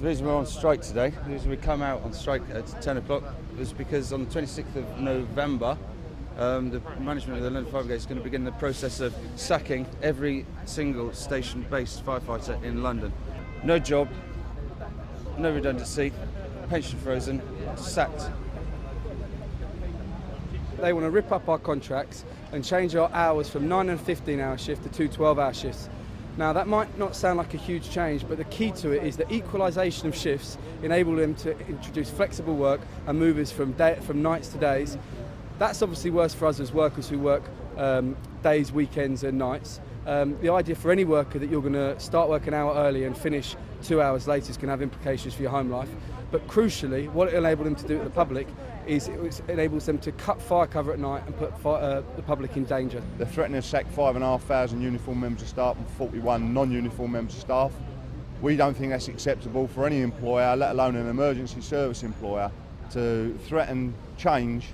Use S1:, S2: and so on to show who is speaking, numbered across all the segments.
S1: The reason we're on strike today, the reason we come out on strike at 10 o'clock was because on the 26th of November, the management of the London Fire Brigade is going to begin the process of sacking every single station-based firefighter in London. No job, no redundancy, pension frozen, sacked.
S2: They want to rip up our contracts and change our hours from 9 and 15-hour shift to 2 12-hour shifts. Now that might not sound like a huge change, but the key to it is the equalisation of shifts enable them to introduce flexible work and move us from nights to days. That's obviously worse for us as workers who work days, weekends and nights. The idea for any worker that you're going to start work an hour early and finish 2 hours later is going to have implications for your home life. But crucially, what it enabled them to do to the public is it enables them to cut fire cover at night and put the public in danger.
S3: They're threatening to sack 5,500 uniformed members of staff and 41 non-uniformed members of staff. We don't think that's acceptable for any employer, let alone an emergency service employer, to threaten change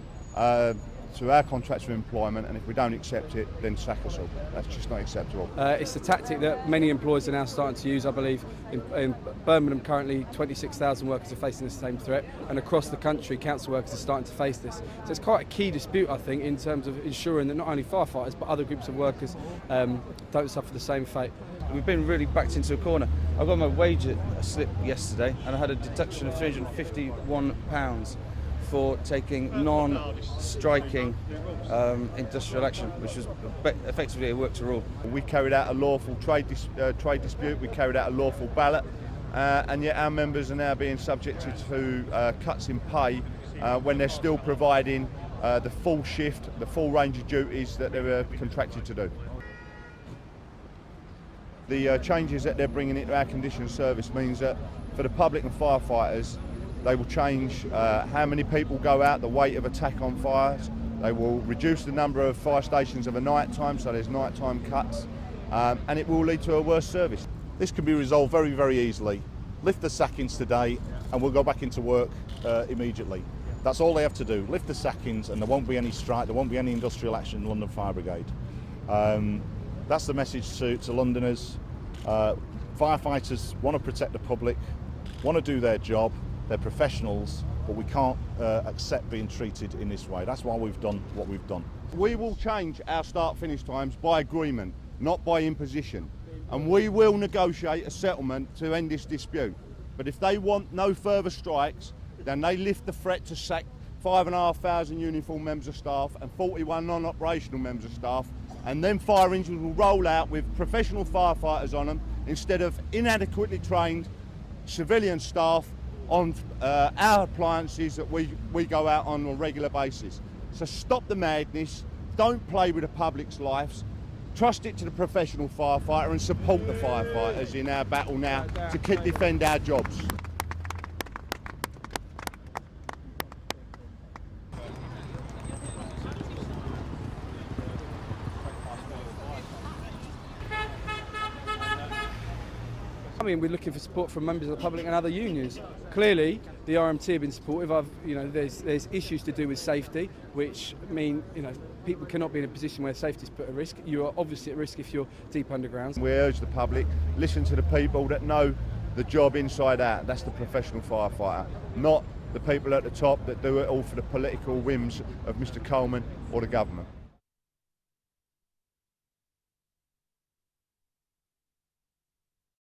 S3: to our contracts of employment, and if we don't accept it, then sack us all. That's just not acceptable.
S2: It's a tactic that many employers are now starting to use. I believe in Birmingham currently 26,000 workers are facing the same threat, and across the country council workers are starting to face this. So it's quite a key dispute, I think, in terms of ensuring that not only firefighters but other groups of workers don't suffer the same fate.
S1: We've been really backed into a corner. I got my wage slip yesterday and I had a deduction of £351 for taking non-striking industrial action, which was effectively a work to rule.
S3: We carried out a lawful trade dispute, we carried out a lawful ballot, and yet our members are now being subjected to cuts in pay when they're still providing the full shift, the full range of duties that they were contracted to do. The changes that they're bringing into our condition of service means that for the public and firefighters, they will change how many people go out, the weight of attack on fires. They will reduce the number of fire stations of a night time, so there's nighttime cuts, and it will lead to a worse service.
S4: This can be resolved very, very easily. Lift the sackings today and we'll go back into work immediately. That's all they have to do. Lift the sackings and there won't be any strike, there won't be any industrial action in London Fire Brigade. That's the message to Londoners. Firefighters want to protect the public, want to do their job. They're professionals, but we can't accept being treated in this way. That's why we've done what we've done.
S3: We will change our start-finish times by agreement, not by imposition. And we will negotiate a settlement to end this dispute. But if they want no further strikes, then they lift the threat to sack 5,500 uniformed members of staff and 41 non-operational members of staff, and then fire engines will roll out with professional firefighters on them instead of inadequately trained civilian staff on our appliances that we go out on a regular basis. So stop the madness, don't play with the public's lives, trust it to the professional firefighter and support the firefighters in our battle now to defend our jobs.
S2: I mean, we're looking for support from members of the public and other unions. Clearly, the RMT have been supportive. There's issues to do with safety, which mean, people cannot be in a position where safety is put at risk. You are obviously at risk if you're deep underground.
S3: We urge the public, listen to the people that know the job inside out. That's the professional firefighter, not the people at the top that do it all for the political whims of Mr Coleman or the government.